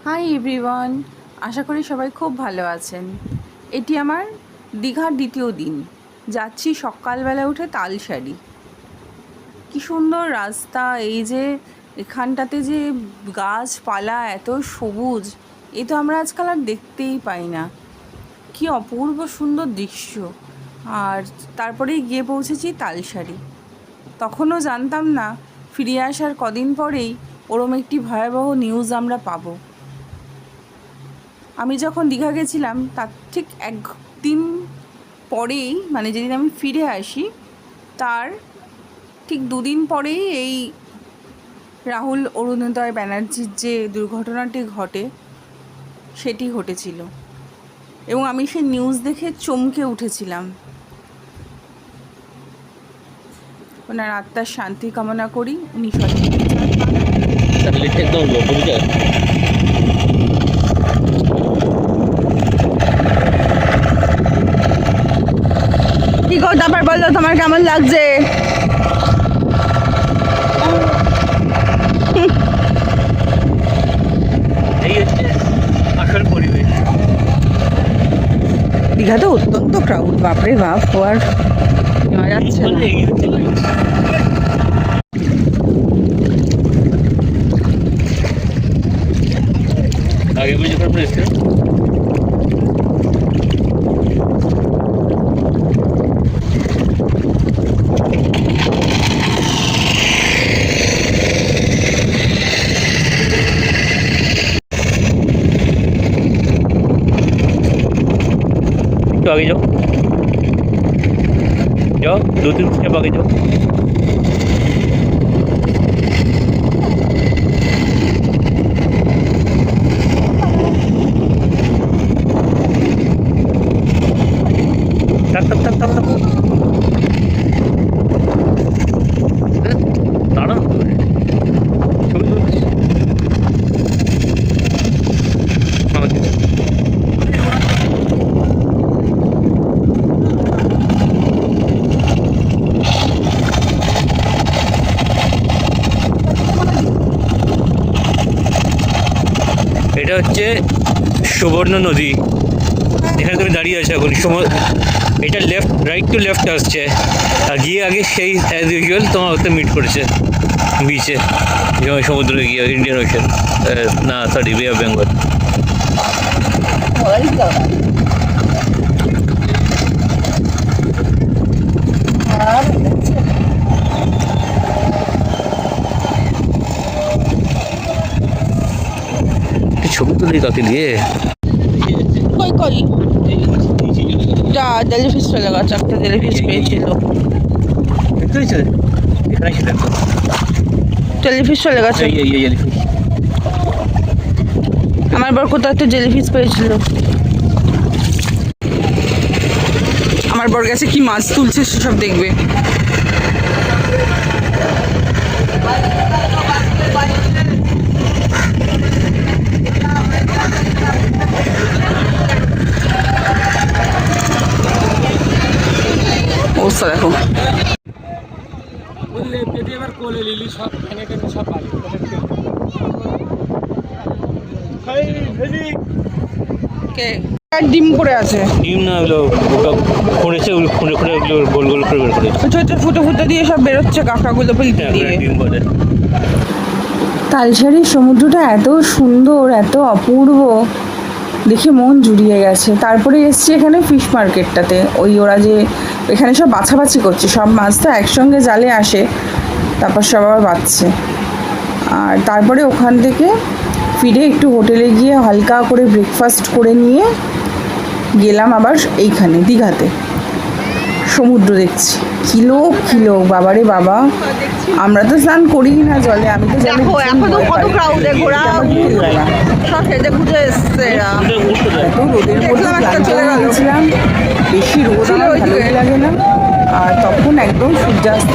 Hi everyone, আশা করি সবাই খুব ভালো আছেন। এটি আমার দীঘার দ্বিতীয় দিন। যাচ্ছি সকালবেলা উঠে তালসারি। কি সুন্দর রাস্তা, এই যে এখানটাতে যে গাছপালা এত সবুজ, এ তো আমরা আজকাল আর দেখতেই পাই না। কি অপূর্ব সুন্দর দৃশ্য। আর তারপরেই গিয়ে পৌঁছেছি তালসারি। তখনও জানতাম না ফিরে আসার কদিন পরেই ওরম একটি ভয়াবহ নিউজ আমরা পাবো। আমি যখন দীঘা গেছিলাম তার ঠিক একদিন পরেই, মানে যেদিন আমি ফিরে আসি তার ঠিক দুদিন পরেই এই রাহুল অরুণোদয় ব্যানার্জির যে দুর্ঘটনাটি ঘটে সেটি ঘটেছিল, এবং আমি সেই নিউজ দেখে চমকে উঠেছিলাম। ওনার আত্মার শান্তি কামনা করি, উনি সঠিক কি গো, তারপর বললো তোমার কেমন লাগছে? এই হচ্ছে আসল পরিবেশ। দীঘাতে অত্যন্ত ক্রাউড, বাপরে বাপ, আর নেওয়া যাচ্ছে না। আগে বুঝে তারপরে এসছে একটু আগে যাও, যাও 2-3 স্টেপ আগে যাও। থাক থাক থাক থাক থাক, দাঁড়ানো ছবি তুলছি। এটা হচ্ছে সুবর্ণ নদী, এখানে তুমি দাঁড়িয়ে আছো এখন। এটা রাইট টু লেফট আসছে, আর গিয়ে আগে সেই অ্যাজ ইউজুয়াল তোমার ওতে মিট করেছে বিচে, যেমন সমুদ্রে গিয়ে ইন্ডিয়ান ওশান, না সরি, বে অফ বেঙ্গল। ছবি তুলি কাকে দিয়ে কই কই যা জেলিফিশ চলে গেছে, একটা জেলিফিশ পেয়েছিল। এখানে ছিল তো জেলিফিশ চলে গেছে। জেলিফিশ। আমার বর কোথাও একটা জেলিফিশ পেয়েছিল। আমার বর গেছে কি মাছ তুলছে সেসব দেখবে। অবস্থা দেখো। ডিম পড়ে আছে, ডিম না হলো খুঁড়েছে, খুঁড়ে খুঁড়ে ওগুলো গোল গোল করে বের করে ছোট ছোট ফুটো ফুটো দিয়ে সব বেরোচ্ছে কাঁকড়াগুলো দিয়ে। ডিম বলে। তালসারির সমুদ্রটা এত সুন্দর, এত অপূর্ব, দেখে মন জুড়িয়ে গেছে। তারপরে এসছি এখানে ফিশ মার্কেটটাতে, ওরা যে এখানে সব বাছাবাছি করছে, সব মাছ তো একসঙ্গে জালে আসে, তারপর সব আবার বাছছে। আর তারপরে ওখান থেকে ফিরে একটু হোটেলে গিয়ে হালকা করে ব্রেকফাস্ট করে নিয়ে গেলাম আবার এইখানে দীঘাতে। সমুদ্র দেখছি, কিলো কিলো, বাবারে বাবা। আমরা তো স্নান করি না জলে, আমি তো জলে রোদের মধ্যে গেছিলাম, বেশি রোদ আমার ভালোই লাগে না। আর তখন একদম সূর্যাস্ত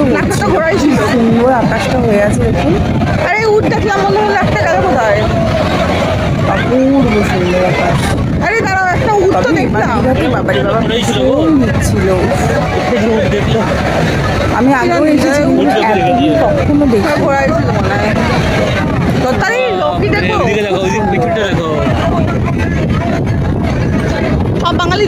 সুন্দর আকাশটা হয়ে আছে দেখুন। আরে উঠ দেখলাম, মনে হলো একটা গেল কোথায়, অপূর্ব সুন্দর আকাশ। আরে দাঁড়াও, একটা উঠ তো দেখলাম। বাবারে বাবা ছিল, আমি আগেও এসেছি কখনো দেখি। দেখো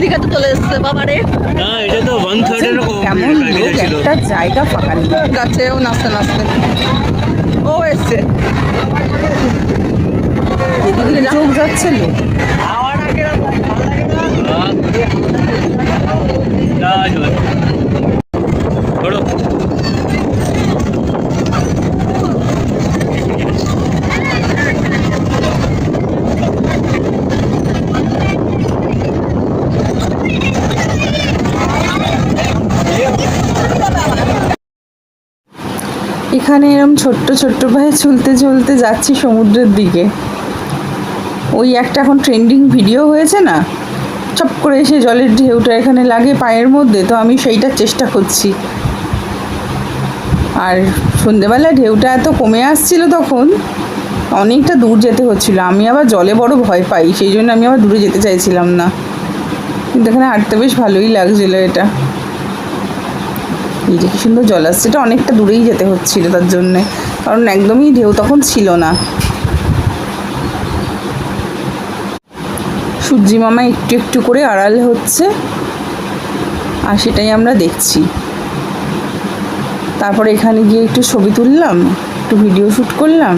দীঘাতে চলে এসছে বাবারে। না এটা তো 1/3 এরকম কেমন লোক, ছিল। একটা জায়গা ফাঁকা নেই। যাচ্ছে ও নাচতে নাচতে, ও এসছে। এদিকে চোখ যাচ্ছে লোক। ধরো এখানে এরম ছোট্ট ছোট্ট পায়ে চলতে চলতে যাচ্ছি সমুদ্রের দিকে। ওই একটা এখন ট্রেন্ডিং ভিডিও হয়েছে না, চপ করে এসে জলের ঢেউটা এখানে লাগে পায়ের মধ্যে, তো আমি সেইটার চেষ্টা করছি। আর সন্ধেবেলা ঢেউটা এত কমে আসছিল তখন, অনেকটা দূর যেতে হচ্ছিল। আমি আবার জলে বড় ভয় পাই, সেই জন্য আমি আবার দূরে যেতে চাইছিলাম না, কিন্তু এখানে হাঁটতে বেশ ভালোই লাগছিলো। এটা এই যে কি সুন্দর জল আসছে, এটা অনেকটা দূরেই যেতে হচ্ছিল তার জন্যে, কারণ একদমই ঢেউ তখন ছিল না। সূর্যি মামা একটু একটু করে আড়াল হচ্ছে, আর সেটাই আমরা দেখছি। তারপরে এখানে গিয়ে একটু ছবি তুললাম, একটু ভিডিও শ্যুট করলাম।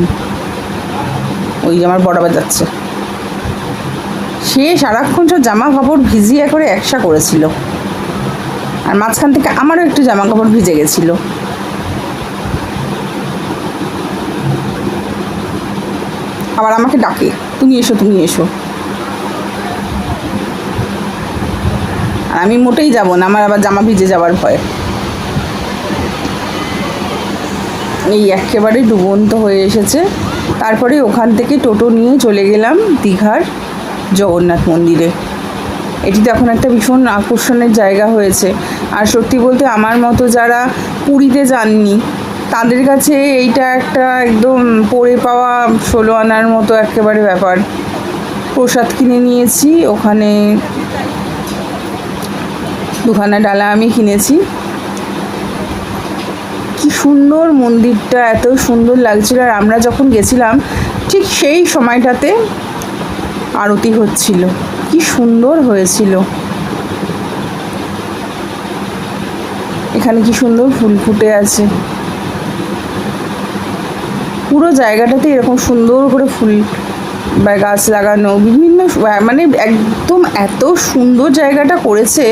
ওই যে আমার বড়াবা যাচ্ছে, সে সারাক্ষণ সব জামা কাপড় ভিজিয়ে করে একসা করেছিল, আর মাঝখান থেকে আমারও একটু জামা কাপড় ভিজে গেছিল। আবার আমাকে ডাকে, তুমি এসো তুমি এসো, আর আমি মোটেই যাব না, আমার আবার জামা ভিজে যাওয়ার ভয়। এই একেবারে ডুবন্ত হয়ে এসেছে। তারপরে ওখান থেকে টোটো নিয়ে চলে গেলাম দীঘার জগন্নাথ মন্দিরে। এটি তো এখন একটা ভীষণ আকর্ষণের জায়গা হয়েছে। আর সত্যি বলতে আমার মতো যারা পুরীতে যাননি, তাদের কাছে এইটা একটা একদম পড়ে পাওয়া 16 আনার মতো একেবারে ব্যাপার। প্রসাদ কিনে নিয়েছি, ওখানে দুখানা ডালা আমি কিনেছি। কি সুন্দর মন্দিরটা, এত সুন্দর লাগছিল। আর আমরা যখন গেছিলাম ঠিক সেই সময়টাতে আরতি হচ্ছিল, কি সুন্দর হয়েছিল। এখানে কি সুন্দর ফুল ফুটে আছে, পুরো জায়গাটাতে এরকম সুন্দর করে ফুল বা গাছ লাগানো, বিভিন্ন মানে একদম এত সুন্দর জায়গাটা করেছে।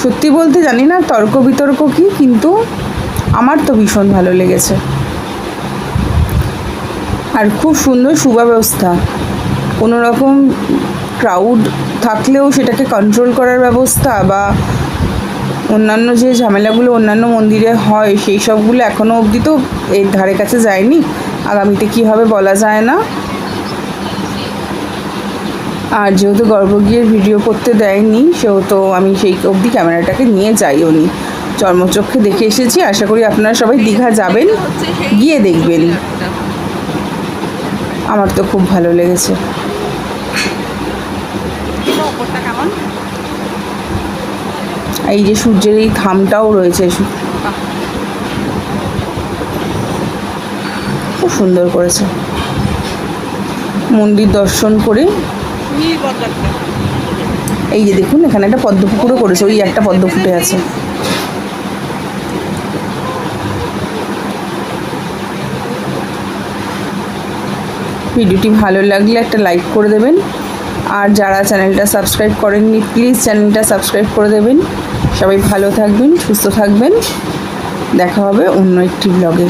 সত্যি বলতে জানি না তর্ক বিতর্ক কি, কিন্তু আমার তো ভীষণ ভালো লেগেছে। আর খুব সুন্দর সুব্যবস্থা, কোনো রকম ক্রাউড থাকলেও সেটাকে কন্ট্রোল করার ব্যবস্থা বা অন্যান্য যে ঝামেলাগুলো অন্যান্য মন্দিরে হয় সেই সবগুলো এখনও অবধি তো এর ধারে কাছে যায়নি। আগামীতে কী হবে বলা যায় না। আর যেহেতু গর্ভগৃহের ভিডিও করতে দেয়নি, সেহেতু আমি সেই অবধি ক্যামেরাটাকে নিয়ে যাইও নি, চর্মচক্ষে দেখে এসেছি। আশা করি আপনারা সবাই দীঘা যাবেন, গিয়ে দেখবেন। আমার তো খুব ভালো লেগেছে। এই যে সূর্যের এই থামটাও রয়েছে, খুব সুন্দর করেছে। মন্দির দর্শন করে এই যে দেখুন এখানে একটা পদ্ম পুকুরও করেছে, ওই একটা পদ্ম ফুটে আছে। ভিডিওটি ভালো লাগলে একটা লাইক করে দেবেন, আর যারা চ্যানেলটা সাবস্ক্রাইব করেননি প্লিজ চ্যানেলটা সাবস্ক্রাইব করে দেবেন। সবাই ভালো থাকবেন, সুস্থ থাকবেন, দেখা হবে অন্য একটি ব্লগে।